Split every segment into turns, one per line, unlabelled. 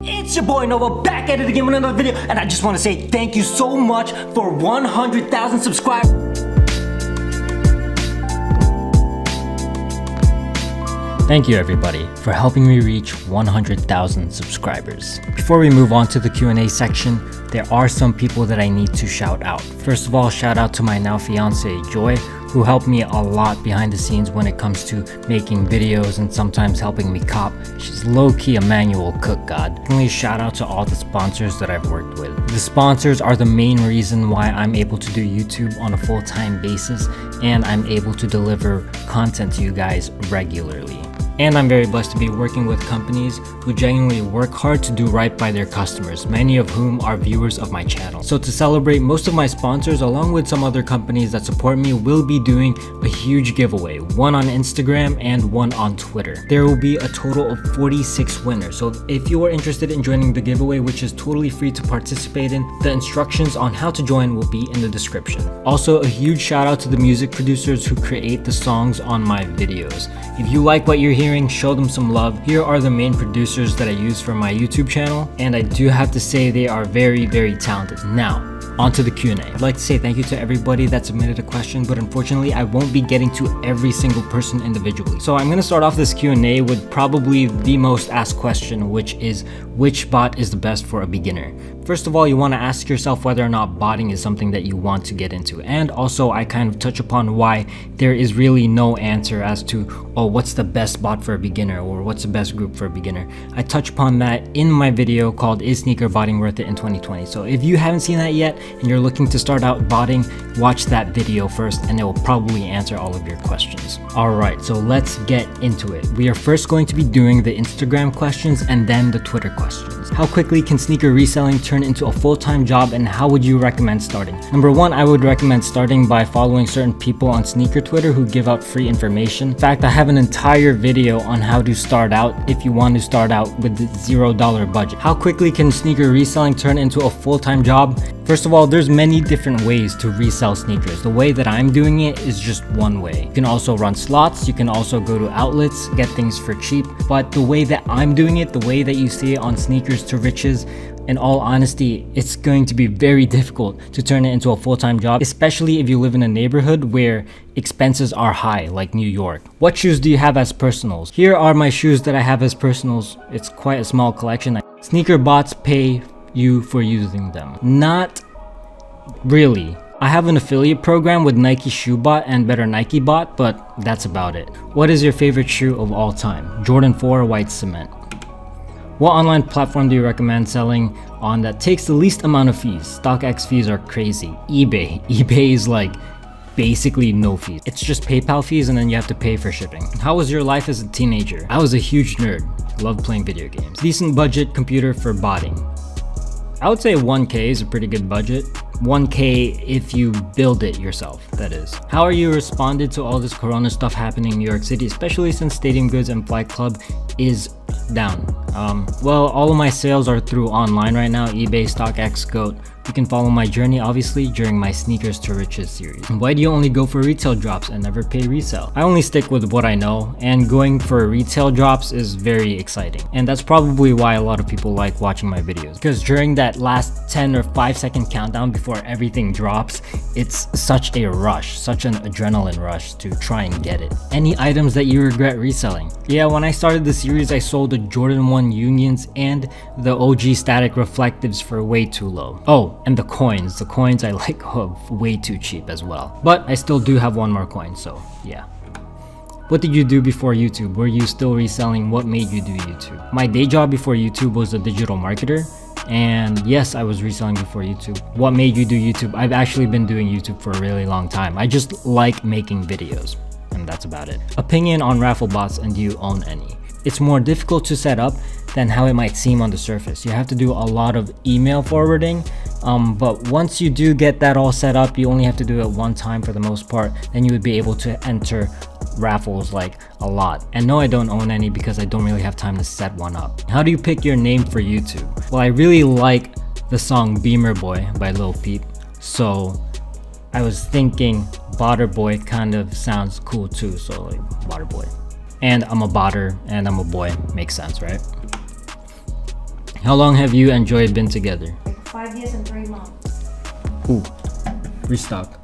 It's your boy Nova back at it again with another video, and I just want to say thank you so much for 100,000 subscribers. Thank you everybody for helping me reach 100,000 subscribers. Before we move on to the Q&A section, there are some people that I need to shout out. First of all, shout out to my now fiance Joy, who helped me a lot behind the scenes when it comes to making videos and sometimes helping me cop. She's low-key a manual cook god. Secondly, shout out to all the sponsors that I've worked with. The sponsors are the main reason why I'm able to do YouTube on a full-time basis, and I'm able to deliver content to you guys regularly. And I'm very blessed to be working with companies who genuinely work hard to do right by their customers, many of whom are viewers of my channel. So to celebrate, most of my sponsors, along with some other companies that support me, will be doing a huge giveaway, one on Instagram and one on Twitter. There will be a total of 46 winners. So if you are interested in joining the giveaway, which is totally free to participate in, the instructions on how to join will be in the description. Also, a huge shout out to the music producers who create the songs on my videos. If you like what you're hearing, show them some love. Here are the main producers that I use for my YouTube channel, and I do have to say they are very, very talented. Now, on to the Q&A. I'd like to say thank you to everybody that submitted a question, but unfortunately I won't be getting to every single person individually. So I'm going to start off this Q&A with probably the most asked question, which is, which bot is the best for a beginner? First of all, you want to ask yourself whether or not botting is something that you want to get into. And also, I kind of touch upon why there is really no answer as to, oh, what's the best bot for a beginner, or what's the best group for a beginner. I touch upon that in my video called Is Sneaker Botting Worth It in 2020? So if you haven't seen that yet and you're looking to start out botting, watch that video first and it will probably answer all of your questions. Alright, so let's get into it. We are first going to be doing the Instagram questions and then the Twitter questions. How quickly can sneaker reselling turn into a full-time job, and how would you recommend starting? Number one, I would recommend starting by following certain people on sneaker Twitter who give out free information. In fact, I have an entire video on how to start out if you want to start out with the $0 budget. How quickly can sneaker reselling turn into a full-time job? First of all, there's many different ways to resell sneakers. The way that I'm doing it is just one way. You can also run slots, you can also go to outlets, get things for cheap, but the way that I'm doing it, the way that you see it on Sneakers to Riches, in all honesty, it's going to be very difficult to turn it into a full-time job, especially if you live in a neighborhood where expenses are high, like New York. What shoes do you have as personals? Here are my shoes that I have as personals. It's quite a small collection. Sneaker bots pay you for using them. Not really. I have an affiliate program with Nike ShoeBot and Better Nike Bot, but that's about it. What is your favorite shoe of all time? Jordan 4 White Cement. What online platform do you recommend selling on that takes the least amount of fees? StockX fees are crazy. eBay. eBay is like basically no fees. It's just PayPal fees and then you have to pay for shipping. How was your life as a teenager? I was a huge nerd. Loved playing video games. Decent budget computer for botting. I would say 1K is a pretty good budget. 1K if you build it yourself, that is. How are you responded to all this corona stuff happening in New York City, especially since Stadium Goods and Flight Club is down? Well, all of my sales are through online right now, eBay, StockX, Goat. You can follow my journey obviously during my Sneakers to Riches series. Why do you only go for retail drops and never pay resale? I only stick with what I know, and going for retail drops is very exciting. And that's probably why a lot of people like watching my videos, because during that last 10 or 5-second countdown before everything drops, it's such a rush, such an adrenaline rush to try and get it. Any items that you regret reselling? Yeah, when I started the series, I sold the Jordan 1 Unions and the OG Static Reflectives for way too low. Oh, and the coins I like way too cheap as well. But I still do have one more coin, so yeah. What did you do before YouTube? Were you still reselling? What made you do YouTube? My day job before YouTube was a digital marketer. And yes, I was reselling before YouTube. What made you do YouTube? I've actually been doing YouTube for a really long time. I just like making videos, and that's about it. Opinion on raffle bots, and do you own any? It's more difficult to set up than how it might seem on the surface. You have to do a lot of email forwarding, but once you do get that all set up, you only have to do it one time for the most part, then you would be able to enter raffles like a lot. And no, I don't own any because I don't really have time to set one up. How do you pick your name for YouTube? Well, I really like the song Beamer Boy by Lil Peep, so I was thinking Botterboy kind of sounds cool too, so like Botterboy. And I'm a botter and I'm a boy, makes sense, right? How long have you and Joy been together?
5 years and 3 months.
Ooh, restock.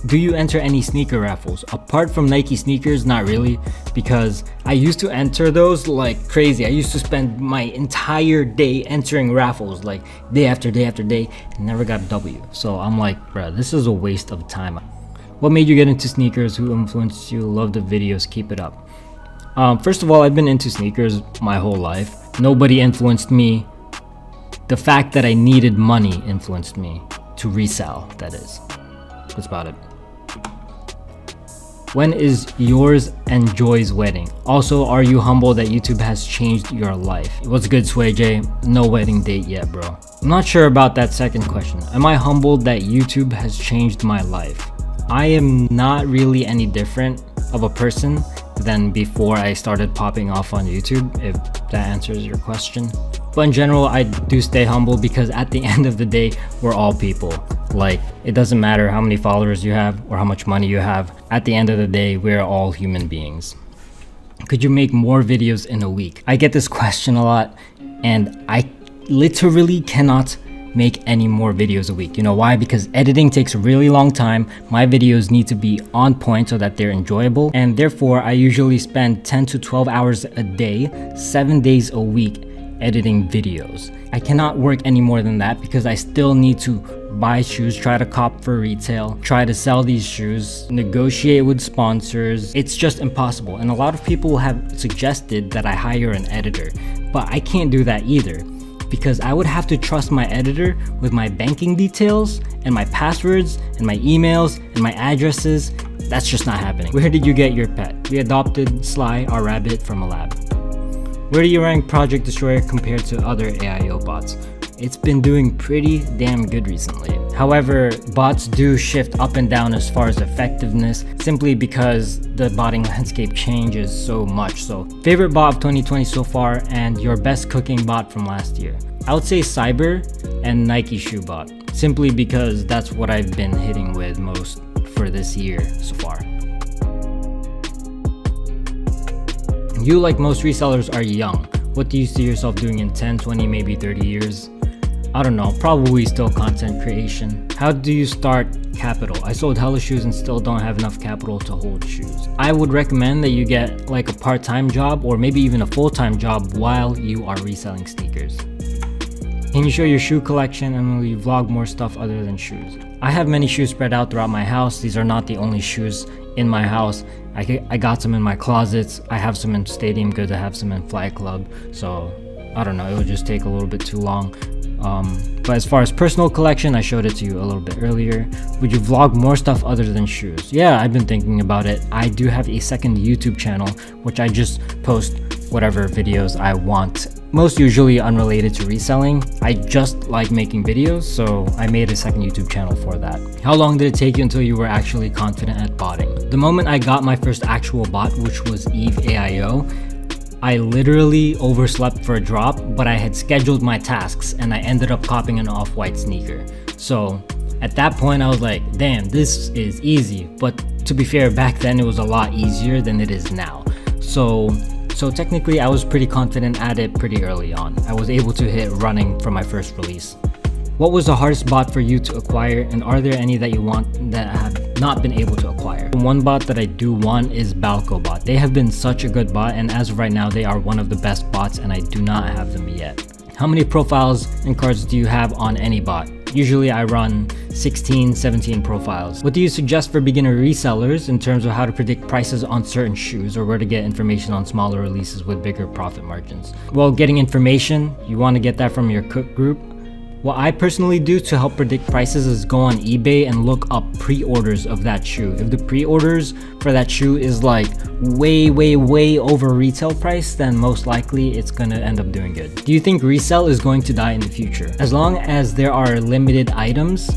Do you enter any sneaker raffles? Apart from Nike sneakers, not really, because I used to enter those like crazy. I used to spend my entire day entering raffles, like day after day after day, and never got a W. So I'm like, bruh, this is a waste of time. What made you get into sneakers? Who influenced you? Love the videos, keep it up. First of all, I've been into sneakers my whole life. Nobody influenced me. The fact that I needed money influenced me to resell, that is. That's about it. When is yours and Joy's wedding? Also, are you humble that YouTube has changed your life? What's good, Sway J? No wedding date yet, bro. I'm not sure about that second question. Am I humbled that YouTube has changed my life? I am not really any different of a person than before I started popping off on YouTube, if that answers your question. But in general, I do stay humble because at the end of the day, we're all people. Like, it doesn't matter how many followers you have or how much money you have. At the end of the day, we're all human beings. Could you make more videos in a week? I get this question a lot, and I literally cannot make any more videos a week. You know why? Because editing takes a really long time. My videos need to be on point so that they're enjoyable, and therefore I usually spend 10 to 12 hours a day, 7 days a week editing videos. I cannot work any more than that because I still need to buy shoes, try to cop for retail, try to sell these shoes, negotiate with sponsors. It's just impossible. And a lot of people have suggested that I hire an editor, but I can't do that either because I would have to trust my editor with my banking details and my passwords and my emails and my addresses. That's just not happening. Where did you get your pet? We adopted Sly, our rabbit, from a lab. Where do you rank Project Destroyer compared to other AIO bots? It's been doing pretty damn good recently. However, bots do shift up and down as far as effectiveness simply because the botting landscape changes so much. So, favorite bot of 2020 so far and your best cooking bot from last year? I would say Cyber and Nike Shoe Bot, simply because that's what I've been hitting with most for this year so far. You, like most resellers, are young. What do you see yourself doing in 10, 20, maybe 30 years? I don't know, probably still content creation. How do you start capital? I sold hella shoes and still don't have enough capital to hold shoes. I would recommend that you get like a part-time job or maybe even a full-time job while you are reselling sneakers. Can you show your shoe collection and will you vlog more stuff other than shoes? I have many shoes spread out throughout my house. These are not the only shoes in my house. I got some in my closets. I have some in Stadium Goods. I have some in Flight Club. So I don't know, it would just take a little bit too long. But as far as personal collection, I showed it to you a little bit earlier. Would you vlog more stuff other than shoes? Yeah, I've been thinking about it. I do have a second YouTube channel, which I just post whatever videos I want. Most usually unrelated to reselling. I just like making videos, so I made a second YouTube channel for that. How long did it take you until you were actually confident at botting? The moment I got my first actual bot, which was Eve AIO, I literally overslept for a drop, but I had scheduled my tasks and I ended up copying an off-white sneaker. So at that point I was like, damn, this is easy. But to be fair, back then it was a lot easier than it is now. So technically I was pretty confident at it pretty early on. I was able to hit running for my first release. What was the hardest bot for you to acquire, and are there any that you want that have not been able to acquire? One bot that I do want is Balco bot. They have been such a good bot, and as of right now they are one of the best bots and I do not have them yet. How many profiles and cards do you have on any bot? Usually I run 16, 17 profiles. What do you suggest for beginner resellers in terms of how to predict prices on certain shoes or where to get information on smaller releases with bigger profit margins? Well, getting information, you want to get that from your cook group. What I personally do to help predict prices is go on eBay and look up pre-orders of that shoe. If the pre-orders for that shoe is like way over retail price, then most likely it's gonna end up doing good. Do you think resell is going to die in the future? As long as there are limited items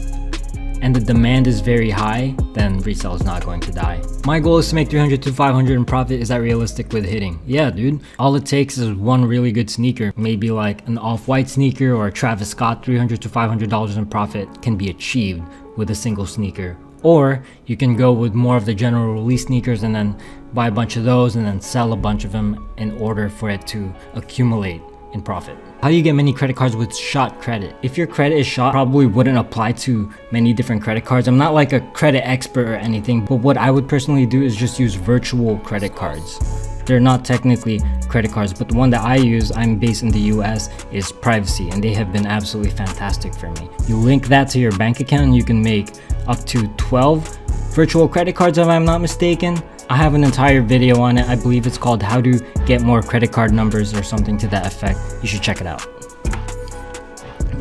and the demand is very high, then resell is not going to die. My goal is to make 300 to 500 in profit. Is that realistic with hitting? Yeah, dude. All it takes is one really good sneaker. Maybe like an off-white sneaker or a Travis Scott. $300 to $500 in profit can be achieved with a single sneaker. Or you can go with more of the general release sneakers and then buy a bunch of those and then sell a bunch of them in order for it to accumulate in profit. How do you get many credit cards with shot credit? If your credit is shot, probably wouldn't apply to many different credit cards. I'm not like a credit expert or anything, but what I would personally do is just use virtual credit cards. They're not technically credit cards, but the one that I use, I'm based in the US, is Privacy, and they have been absolutely fantastic for me. You link that to your bank account and you can make up to 12 virtual credit cards if I'm not mistaken. I have an entire video on it. I believe it's called How to Get More Credit Card Numbers or something to that effect. You should check it out.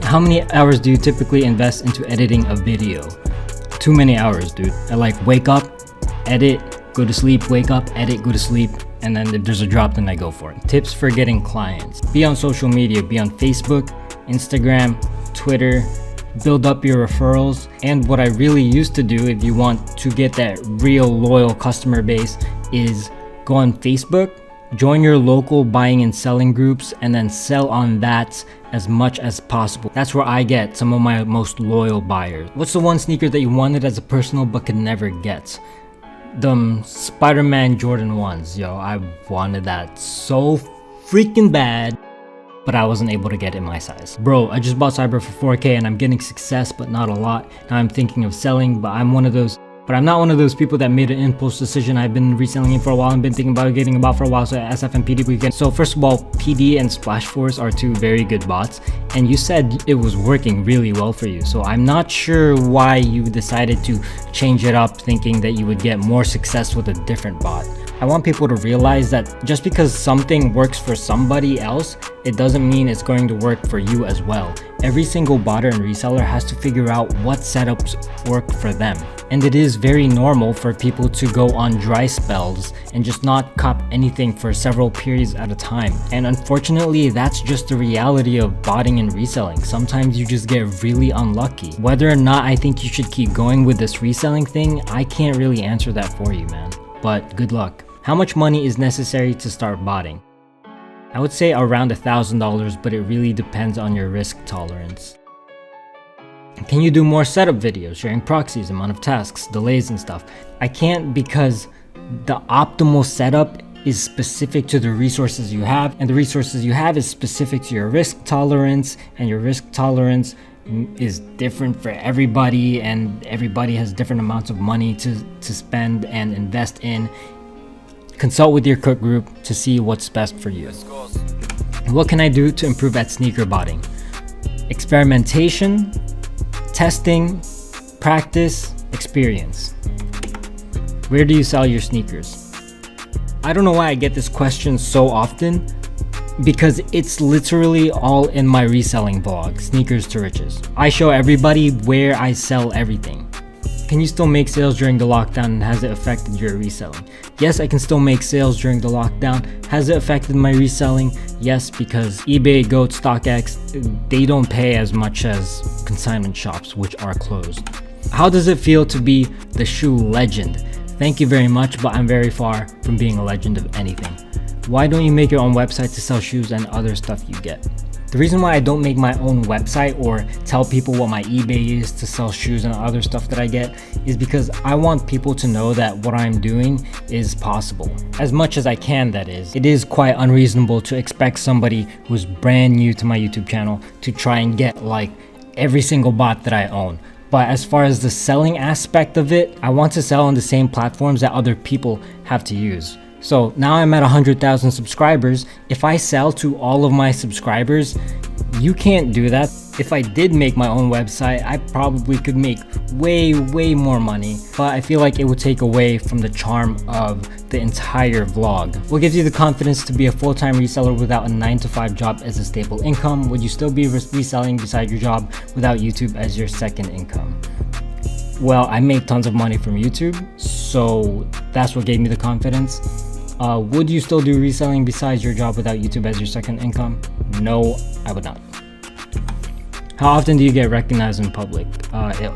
How many hours do you typically invest into editing a video? Too many hours, dude. I like wake up, edit, go to sleep, wake up, edit, go to sleep, and then if there's a drop, then I go for it. Tips for getting clients. Be on social media. Be on Facebook, Instagram, Twitter. Build up your referrals. And what I really used to do if you want to get that real loyal customer base is go on Facebook, join your local buying and selling groups, and then sell on that as much as possible. That's where I get some of my most loyal buyers. What's the one sneaker that you wanted as a personal but could never get? Them Spider-Man Jordan 1s, yo, I wanted that so freaking bad, but I wasn't able to get it in my size. Bro, I just bought Cyber for 4K and I'm getting success, but not a lot. Now I'm thinking of selling, but I'm not one of those people that made an impulse decision. I've been reselling it for a while and been thinking about getting about for a while, so SF and PD weekend. So first of all, PD and Splash Force are two very good bots, and you said it was working really well for you. So I'm not sure why you decided to change it up thinking that you would get more success with a different bot. I want people to realize that just because something works for somebody else, it doesn't mean it's going to work for you as well. Every single botter and reseller has to figure out what setups work for them. And it is very normal for people to go on dry spells and just not cop anything for several periods at a time. And unfortunately, that's just the reality of botting and reselling. Sometimes you just get really unlucky. Whether or not I think you should keep going with this reselling thing, I can't really answer that for you, man. But good luck. How much money is necessary to start botting? I would say around $1,000, but it really depends on your risk tolerance. Can you do more setup videos, sharing proxies, amount of tasks, delays and stuff? I can't because the optimal setup is specific to the resources you have, and the resources you have is specific to your risk tolerance, and your risk tolerance is different for everybody, and everybody has different amounts of money to spend and invest in. Consult with your cook group to see what's best for you. What can I do to improve at sneaker botting? Experimentation, testing, practice, experience. Where do you sell your sneakers? I don't know why I get this question so often, because it's literally all in my reselling vlog, Sneakers to Riches. I show everybody where I sell everything. Can you still make sales during the lockdown, and has it affected your reselling? Yes, I can still make sales during the lockdown. Has it affected my reselling? Yes, because eBay, GOAT, StockX, they don't pay as much as consignment shops, which are closed. How does it feel to be the shoe legend? Thank you very much, but I'm very far from being a legend of anything. Why don't you make your own website to sell shoes and other stuff you get? The reason why I don't make my own website or tell people what my eBay is to sell shoes and other stuff that I get is because I want people to know that what I'm doing is possible. As much as I can, that is. It is quite unreasonable to expect somebody who's brand new to my YouTube channel to try and get like every single bot that I own. But as far as the selling aspect of it, I want to sell on the same platforms that other people have to use. So now I'm at 100,000 subscribers. If I sell to all of my subscribers, you can't do that. If I did make my own website, I probably could make way more money, but I feel like it would take away from the charm of the entire vlog. What gives you the confidence to be a full-time reseller without a 9-to-5 job as a stable income? Would you still be reselling beside your job without YouTube as your second income? Well, I make tons of money from YouTube, so that's what gave me the confidence. Would you still do reselling besides your job without YouTube as your second income? No, I would not. How often do you get recognized in public?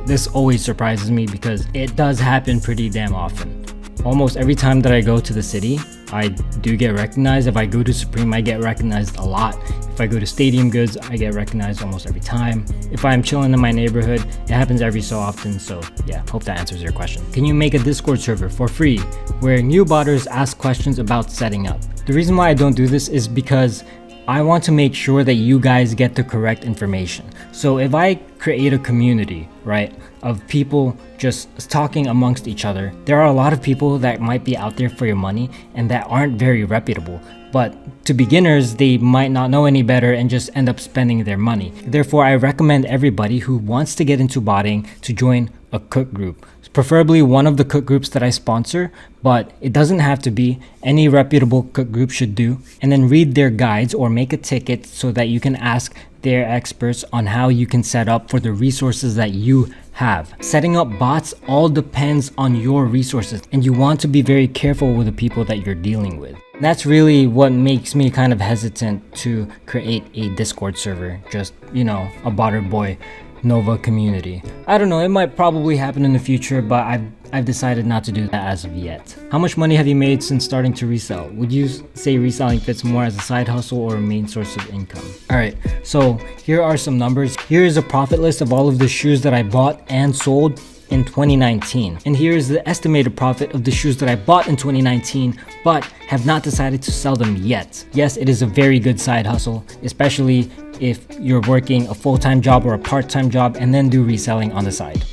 This always surprises me because it does happen pretty damn often. Almost every time that I go to the city, I do get recognized. If I go to Supreme, I get recognized a lot. If I go to Stadium Goods, I get recognized almost every time. If I'm chilling in my neighborhood, it happens every so often. So yeah, hope that answers your question. Can you make a Discord server for free where new botters ask questions about setting up? The reason why I don't do this is because I want to make sure that you guys get the correct information. So if I create a community, right, of people just talking amongst each other, there are a lot of people that might be out there for your money and that aren't very reputable. But to beginners, they might not know any better and just end up spending their money. Therefore, I recommend everybody who wants to get into botting to join a cook group. Preferably one of the cook groups that I sponsor, but it doesn't have to be. Any reputable cook group should do. And then read their guides or make a ticket so that you can ask their experts on how you can set up for the resources that you have. Setting up bots all depends on your resources, and you want to be very careful with the people that you're dealing with. That's really what makes me kind of hesitant to create a Discord server, just, you know, a Botterboynova community. I don't know, it might probably happen in the future, but I've decided not to do that as of yet. How much money have you made since starting to resell? Would you say reselling fits more as a side hustle or a main source of income? Alright, so here are some numbers. Here is a profit list of all of the shoes that I bought and sold in 2019. And here is the estimated profit of the shoes that I bought in 2019 but have not decided to sell them yet. Yes, it is a very good side hustle, especially if you're working a full-time job or a part-time job and then do reselling on the side.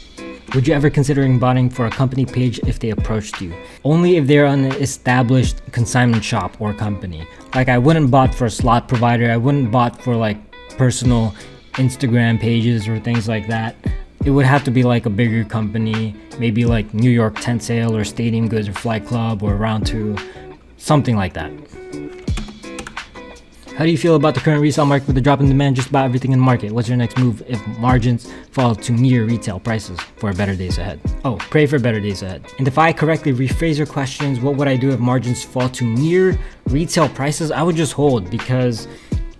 Would you ever considering botting for a company page if they approached you? Only if they're an established consignment shop or company. Like, I wouldn't bot for a slot provider, I wouldn't bot for like personal Instagram pages or things like that. It would have to be like a bigger company, maybe like New York Tent Sale or Stadium Goods or Flight Club or Round 2, something like that. How do you feel about the current resale market with the drop in demand just about everything in the market? What's your next move if margins fall to near retail prices for better days ahead? Oh, pray for better days ahead. And if I correctly rephrase your questions, what would I do if margins fall to near retail prices? I would just hold, because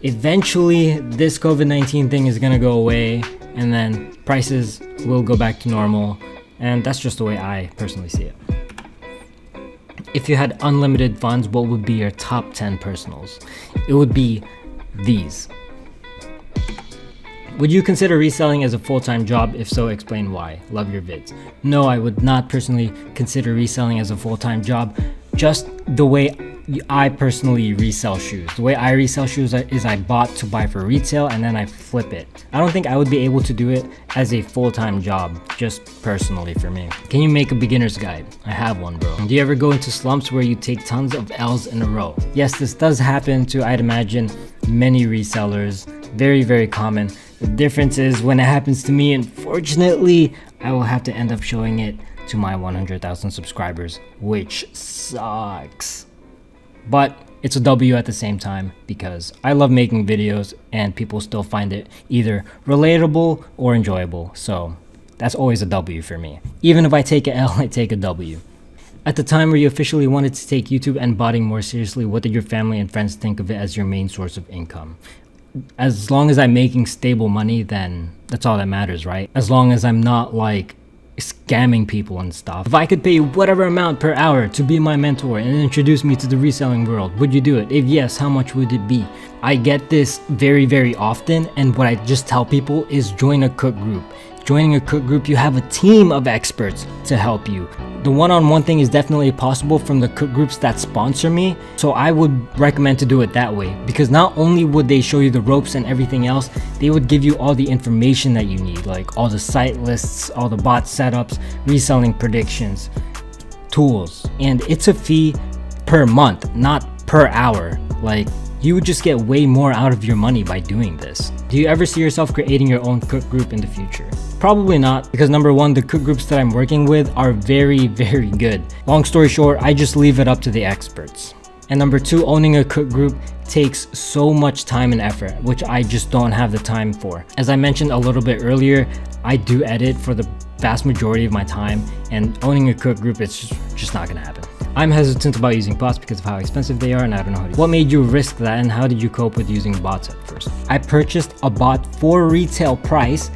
eventually this COVID-19 thing is gonna go away and then prices will go back to normal, and that's just the way I personally see it. If you had unlimited funds, what would be your top 10 personals? It would be these. Would you consider reselling as a full-time job? If so, explain why. Love your vids. No, I would not personally consider reselling as a full-time job. Just the way I personally resell shoes. The way I resell shoes is I bought to buy for retail and then I flip it. I don't think I would be able to do it as a full-time job, just personally for me. Can you make a beginner's guide? I have one, bro. Do you ever go into slumps where you take tons of L's in a row? Yes, this does happen to, I'd imagine, many resellers. Very, very common. The difference is when it happens to me, unfortunately, I will have to end up showing it to my 100,000 subscribers, which sucks. But it's a W at the same time, because I love making videos and people still find it either relatable or enjoyable. So that's always a W for me. Even if I take a L, I take a W. At the time where you officially wanted to take YouTube and botting more seriously, what did your family and friends think of it as your main source of income? As long as I'm making stable money, then that's all that matters, right? As long as I'm not like scamming people and stuff. If I could pay you whatever amount per hour to be my mentor and introduce me to the reselling world, would you do it? If yes, how much would it be? I get this very, very often, and what I just tell people is join a cook group. Joining a cook group, you have a team of experts to help you. The one-on-one thing is definitely possible from the cook groups that sponsor me, so I would recommend to do it that way, because not only would they show you the ropes and everything else, they would give you all the information that you need, like all the site lists, all the bot setups, reselling predictions, tools, and it's a fee per month, not per hour. Like, you would just get way more out of your money by doing this. Do you ever see yourself creating your own cook group in the future? Probably not, because number one, the cook groups that I'm working with are very, very good. Long story short, I just leave it up to the experts. And number two, owning a cook group takes so much time and effort, which I just don't have the time for. As I mentioned a little bit earlier, I do edit for the vast majority of my time, and owning a cook group, it's just not gonna happen. I'm hesitant about using bots because of how expensive they are, and I don't know how to. What made you risk that, and how did you cope with using bots at first? I purchased a bot for retail price,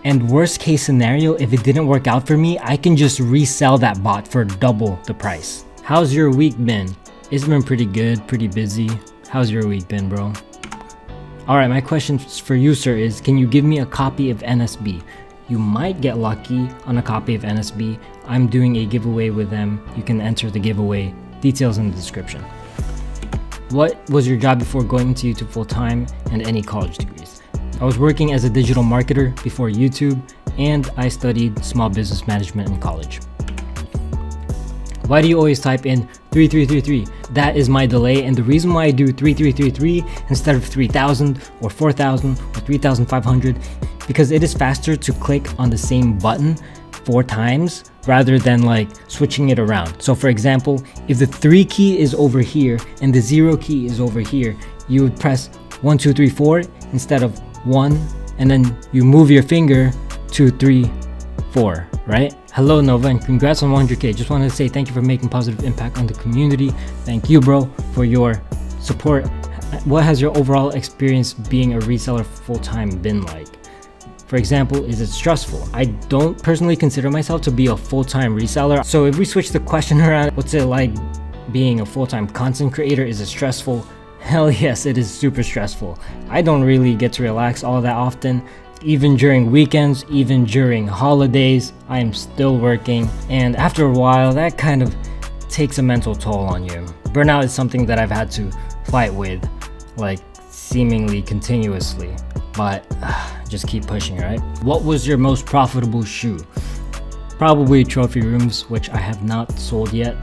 and worst case scenario, if it didn't work out for me, I can just resell that bot for double the price. How's your week been? It's been pretty good, pretty busy. How's your week been, bro? Alright, my question for you, sir, is can you give me a copy of NSB? You might get lucky on a copy of NSB. I'm doing a giveaway with them. You can enter the giveaway. Details in the description. What was your job before going into YouTube full-time, and any college degrees? I was working as a digital marketer before YouTube, and I studied small business management in college. Why do you always type in 3333? That is my delay, and the reason why I do 3333 instead of 3000 or 4000 or 3500, because it is faster to click on the same button 4 times rather than like switching it around. So for example, if the 3 key is over here and the 0 key is over here, you would press 1 2 3 4 instead of 1, and then you move your finger 2 3 4, right? Hello Nova, and congrats on 100k. Just wanted to say thank you for making positive impact on the community. Thank you, bro, for your support. What has your overall experience being a reseller full-time been like? For example, is it stressful? I don't personally consider myself to be a full-time reseller. So if we switch the question around, what's it like being a full-time content creator? Is it stressful? Hell yes, it is super stressful. I don't really get to relax all that often. Even during weekends, even during holidays, I am still working. And after a while, that kind of takes a mental toll on you. Burnout is something that I've had to fight with, like seemingly continuously. But just keep pushing, right? What was your most profitable shoe? Probably trophy rooms, which I have not sold yet.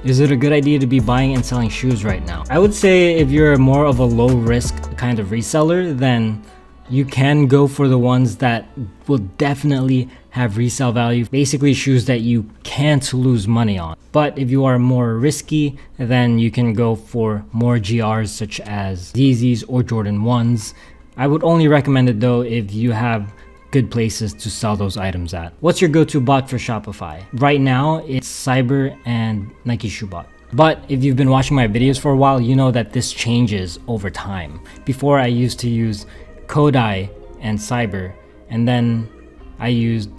Is it a good idea to be buying and selling shoes right now? I would say if you're more of a low risk kind of reseller, then you can go for the ones that will definitely have resale value. Basically shoes that you can't lose money on. But if you are more risky, then you can go for more GRs such as Yeezys or Jordan 1s. I would only recommend it though if you have good places to sell those items at. What's your go-to bot for Shopify? Right now, it's Cyber and Nike Shoe Bot. But if you've been watching my videos for a while, you know that this changes over time. Before I used to use Kodai and Cyber, and then I used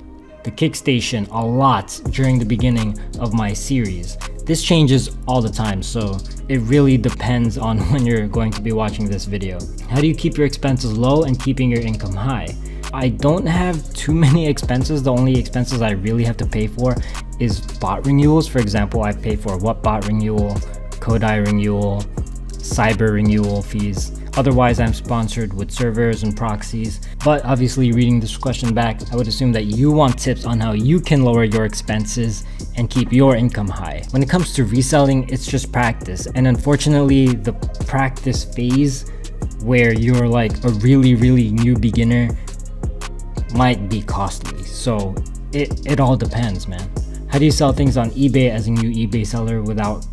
the Kickstation a lot during the beginning of my series. This changes all the time, so it really depends on when you're going to be watching this video. How do you keep your expenses low and keeping your income high? I don't have too many expenses. The only expenses I really have to pay for is bot renewals. For example, I pay for Whatbot renewal, Kodai renewal, Cyber renewal fees. Otherwise, I'm sponsored with servers and proxies. But obviously, reading this question back, I would assume that you want tips on how you can lower your expenses and keep your income high. When it comes to reselling, it's just practice. And unfortunately, the practice phase where you're like a really new beginner might be costly. So it all depends, man. How do you sell things on eBay as a new eBay seller without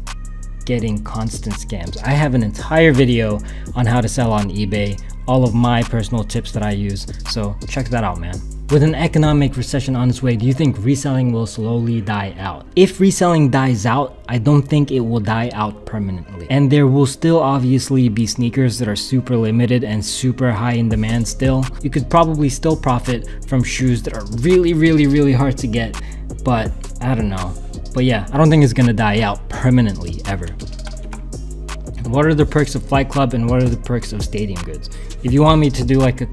getting constant scams? I have an entire video on how to sell on eBay, all of my personal tips that I use, so check that out, man. With an economic recession on its way, do you think reselling will slowly die out? If reselling dies out, I don't think it will die out permanently. And there will still obviously be sneakers that are super limited and super high in demand still. You could probably still profit from shoes that are really hard to get, but I don't know. But yeah, I don't think it's gonna die out permanently ever. What are the perks of Flight Club and what are the perks of Stadium Goods? If you want me to do like a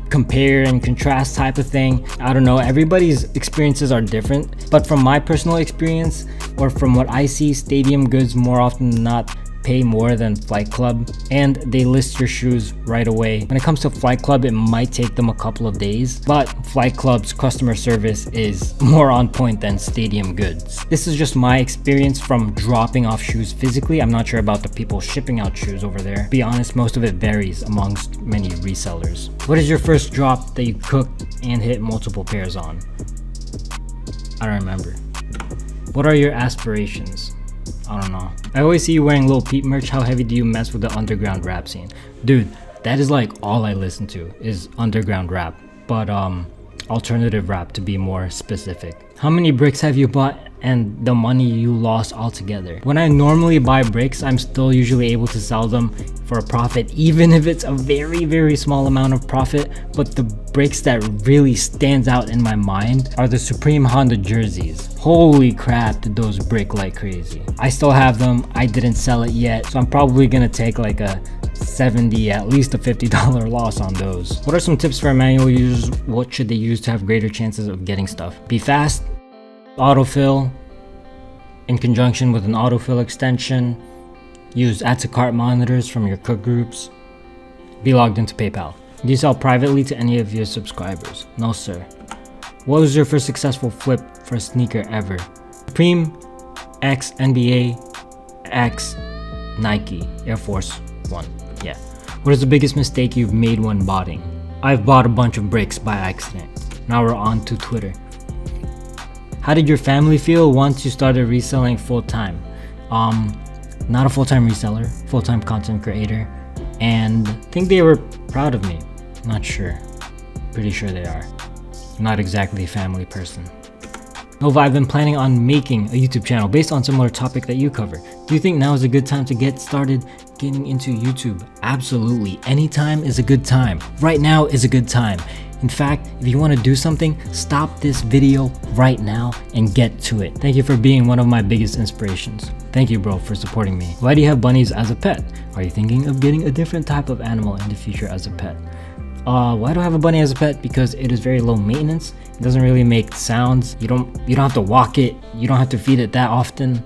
compare and contrast type of thing, I don't know, everybody's experiences are different, but from my personal experience or from what I see, Stadium Goods more often than not pay more than Flight Club, and they list your shoes right away. When it comes to Flight Club, it might take them a couple of days, but Flight Club's customer service is more on point than Stadium Goods. This is just my experience from dropping off shoes physically. I'm not sure about the people shipping out shoes over there. To be honest, most of it varies amongst many resellers. What is your first drop that you cooked and hit multiple pairs on? I don't remember. What are your aspirations? I don't know. I always see you wearing Lil Peep merch. How heavy do you mess with the underground rap scene? Dude, that is like all I listen to is underground rap, but alternative rap to be more specific. How many bricks have you bought and the money you lost altogether? When I normally buy bricks, I'm still usually able to sell them for a profit, even if it's a very small amount of profit. But the bricks that really stands out in my mind are the Supreme Honda jerseys. Holy crap, did those brick like crazy. I still have them. I didn't sell it yet, so I'm probably gonna take like a 70, at least a $50 loss on those. What are some tips for manual users? What should they use to have greater chances of getting stuff? Be fast, autofill in conjunction with an autofill extension, Use add to cart monitors from your cook groups. Be logged into PayPal. Do you sell privately to any of your subscribers? No, sir. What was your first successful flip for a sneaker ever? Supreme, X NBA, X Nike, Air Force One. Yeah. What is the biggest mistake you've made when botting? I've bought a bunch of bricks by accident. Now we're on to Twitter. How did your family feel once you started reselling full time? Not a full-time reseller, full-time content creator, and I think they were proud of me. Not sure. Pretty sure they are. Not exactly a family person. Nova, I've been planning on making a YouTube channel based on similar topic that you cover. Do you think now is a good time to get started getting into YouTube? Absolutely. Anytime is a good time. Right now is a good time. In fact, if you want to do something, stop this video right now and get to it. Thank you for being one of my biggest inspirations. Thank you, bro, for supporting me. Why do you have bunnies as a pet? Are you thinking of getting a different type of animal in the future as a pet? Why do I have a bunny as a pet? Because it is very low maintenance. It doesn't really make sounds. You don't have to walk it. You don't have to feed it that often.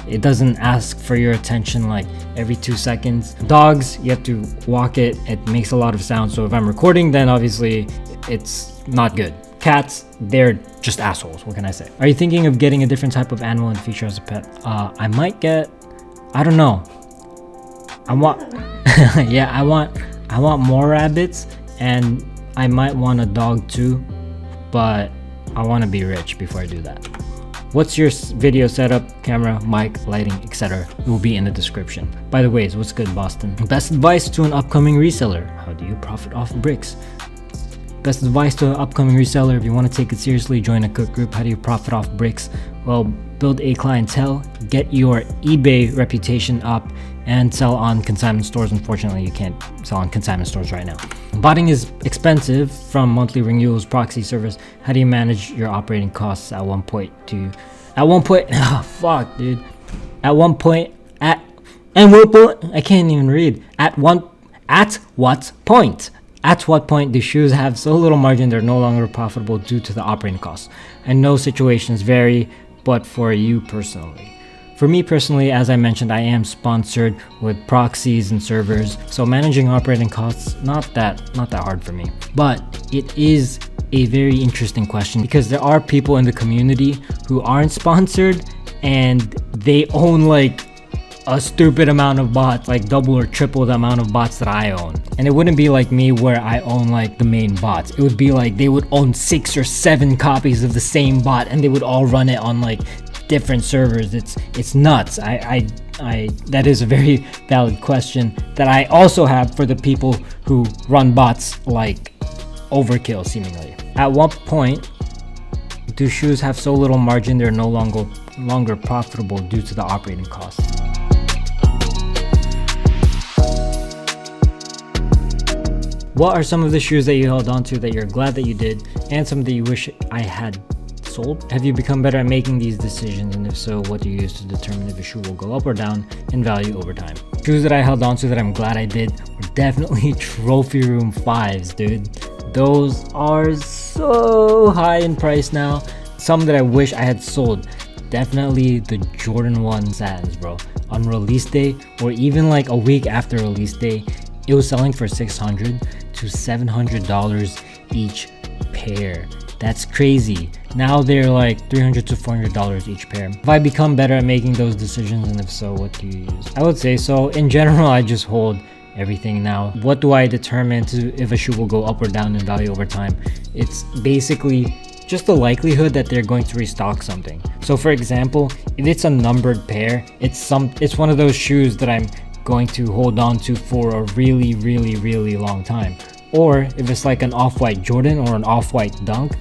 It doesn't ask for your attention like every 2 seconds. Dogs, you have to walk it. It makes a lot of sound. So if I'm recording, then obviously it's not good. Cats, they're just assholes. What can I say? Are you thinking of getting a different type of animal in the future as a pet? I might get, I don't know. I want, yeah, I want more rabbits, and I might want a dog too, but I want to be rich before I do that. What's your video setup, camera, mic, lighting, etc.? It will be in the description. By the way, what's good, Boston? Best advice to an upcoming reseller. How do you profit off bricks? Best advice to an upcoming reseller: if you want to take it seriously, join a cook group. How do you profit off bricks? Well, build a clientele, get your eBay reputation up, and sell on consignment stores. Unfortunately, you can't sell on consignment stores right now. Botting is expensive from monthly renewals, proxy service. How do you manage your operating costs at one point? Oh, fuck, dude. At what point? I can't even read. At what point? At what point do shoes have so little margin they're no longer profitable due to the operating costs? I know situations vary, but for you personally. For me personally, as I mentioned, I am sponsored with proxies and servers, so managing operating costs, not that hard for me. But it is a very interesting question because there are people in the community who aren't sponsored and they own like a stupid amount of bots, like double or triple the amount of bots that I own. And it wouldn't be like me where I own like the main bots. It would be like they would own 6 or 7 copies of the same bot and they would all run it on like different servers. It's nuts. That is a very valid question that I also have for the people who run bots like overkill seemingly. At what point do shoes have so little margin they're no longer profitable due to the operating costs? What are some of the shoes that you held on to that you're glad that you did, and some that you wish I had sold? Have you become better at making these decisions, and if so, what do you use to determine if a shoe will go up or down in value over time? Shoes that I held on to that I'm glad I did were definitely trophy room 5s, dude. Those are so high in price now. Some that I wish I had sold, definitely the Jordan 1 Satins, bro. On release day, or even like a week after release day, it was selling for $600 to $700 each pair. That's crazy. Now they're like $300 to $400 each pair. Have I become better at making those decisions, and if so, what do you use? I would say so. In general, I just hold everything now. What do I determine if a shoe will go up or down in value over time? It's basically just the likelihood that they're going to restock something. So for example, if it's a numbered pair, it's one of those shoes that I'm going to hold on to for a really long time. Or if it's like an off-white Jordan or an off-white Dunk,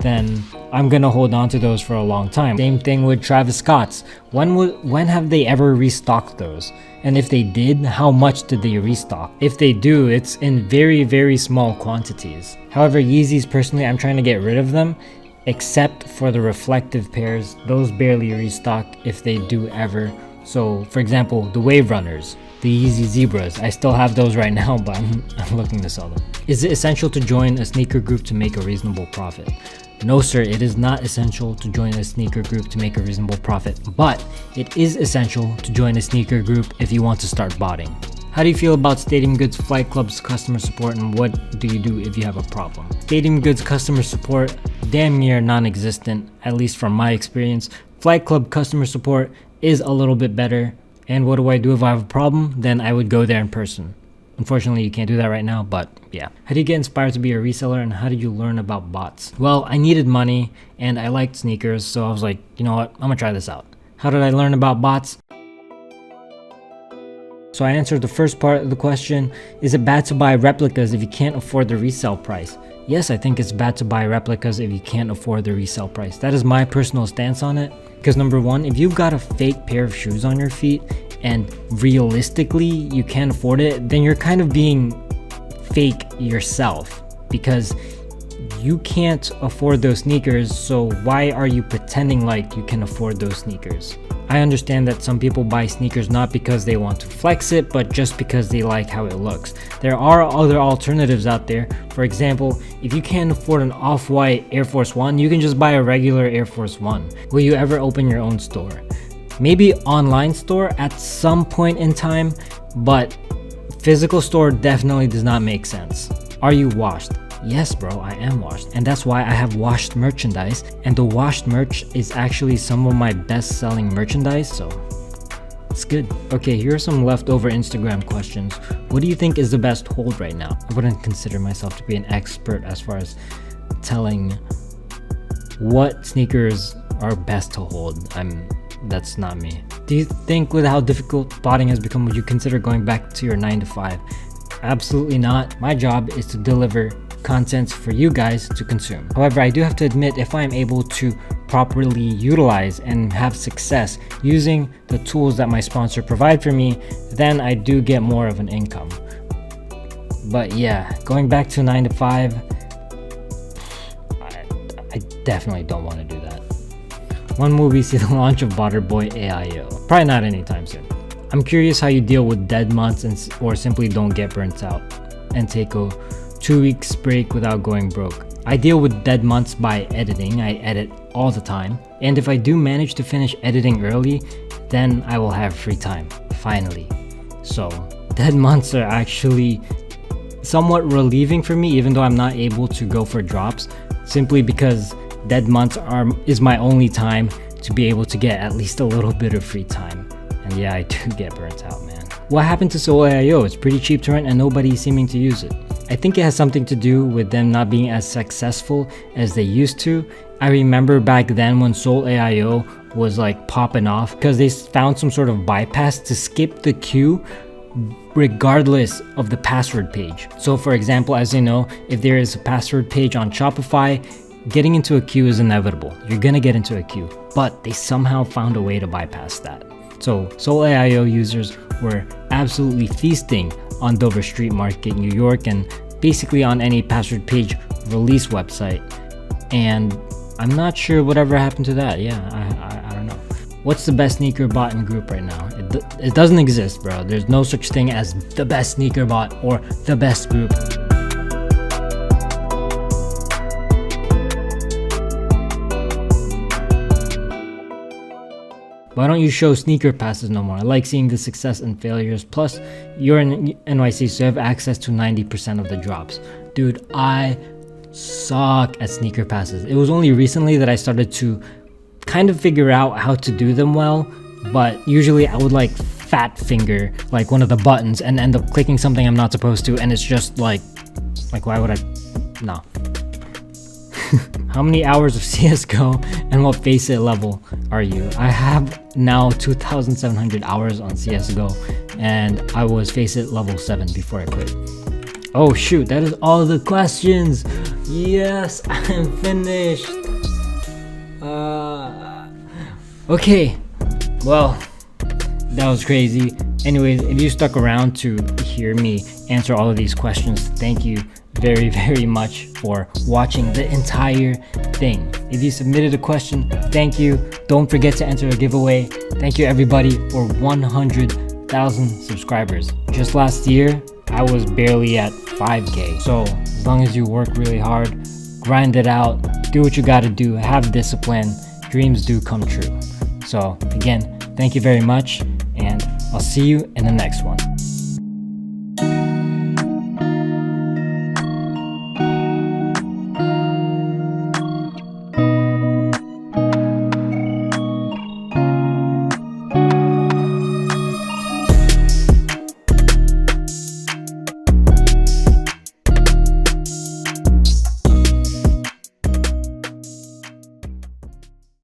then I'm gonna hold on to those for a long time. Same thing with Travis Scott's. When have they ever restocked those? And if they did, how much did they restock? If they do, it's in very small quantities. However, Yeezys, personally, I'm trying to get rid of them, except for the reflective pairs. Those barely restock if they do ever. So for example, the Wave Runners, the Yeezy Zebras, I still have those right now, but I'm looking to sell them. Is it essential to join a sneaker group to make a reasonable profit? No sir, it is not essential to join a sneaker group to make a reasonable profit, but it is essential to join a sneaker group if you want to start botting. How do you feel about Stadium Goods Flight Club's customer support, and what do you do if you have a problem? Stadium Goods customer support, damn near non-existent, at least from my experience. Flight Club customer support is a little bit better. And what do I do if I have a problem? Then I would go there in person. Unfortunately, you can't do that right now, but yeah. How do you get inspired to be a reseller, and how did you learn about bots? Well, I needed money and I liked sneakers, so I was like, you know what, I'm gonna try this out. How did I learn about bots? So I answered the first part of the question. Is it bad to buy replicas if you can't afford the resale price? Yes, I think it's bad to buy replicas if you can't afford the resale price. That is my personal stance on it. Because number one, if you've got a fake pair of shoes on your feet and realistically you can't afford it, then you're kind of being fake yourself, because you can't afford those sneakers, so why are you pretending like you can afford those sneakers? I understand that some people buy sneakers not because they want to flex it, but just because they like how it looks. There are other alternatives out there. For example, if you can't afford an off-white Air Force One, you can just buy a regular Air Force One. Will you ever open your own store? Maybe online store at some point in time, but physical store definitely does not make sense. Are you washed? Yes bro, I am washed, and that's why I have washed merchandise, and the washed merch is actually some of my best selling merchandise, so it's good. Okay, here are some leftover Instagram questions. What do you think is the best hold right now? I wouldn't consider myself to be an expert as far as telling what sneakers are best to hold. That's not me. Do you think with how difficult botting has become, would you consider going back to your 9 to 5? Absolutely not. My job is to deliver content for you guys to consume. However, I do have to admit, if I am able to properly utilize and have success using the tools that my sponsor provide for me, then I do get more of an income. But yeah, going back to 9 to 5, I definitely don't want to do that. When will we see the launch of Botterboynova? Probably not anytime soon. I'm curious how you deal with dead months or simply don't get burnt out and take a 2 weeks break without going broke. I deal with dead months by editing. I edit all the time, and if I do manage to finish editing early, then I will have free time, finally. So dead months are actually somewhat relieving for me, even though I'm not able to go for drops, simply because dead months is my only time to be able to get at least a little bit of free time. And yeah, I do get burnt out, man. What happened to Soul.io? It's pretty cheap to rent and nobody's seeming to use it. I think it has something to do with them not being as successful as they used to. I remember back then when Soul.io was like popping off because they found some sort of bypass to skip the queue regardless of the password page. So for example, as you know, if there is a password page on Shopify, getting into a queue is inevitable. You're gonna get into a queue, but they somehow found a way to bypass that. So Soul.io users were absolutely feasting on Dover Street Market, New York, and basically on any password page release website. And I'm not sure whatever happened to that. Yeah, I don't know. What's the best sneaker bot in group right now? It doesn't exist, bro. There's no such thing as the best sneaker bot or the best group. Why don't you show sneaker passes no more? I like seeing the success and failures. Plus, you're in NYC, so you have access to 90% of the drops. Dude, I suck at sneaker passes. It was only recently that I started to kind of figure out how to do them well, but usually I would like fat finger like one of the buttons and end up clicking something I'm not supposed to, and it's just like why would I? No. How many hours of CSGO and what faceit level are you? I have now 2,700 hours on CSGO, and I was faceit level 7 before I quit. Oh shoot, that is all the questions. Yes, I'm finished. Okay, well, that was crazy. Anyways, if you stuck around to hear me answer all of these questions, thank you very, very much for watching the entire thing. If you submitted a question, thank you. Don't forget to enter a giveaway. Thank you everybody for 100,000 subscribers. Just last year, I was barely at 5K. So as long as you work really hard, grind it out, do what you gotta do, have discipline, dreams do come true. So again, thank you very much, and I'll see you in the next one.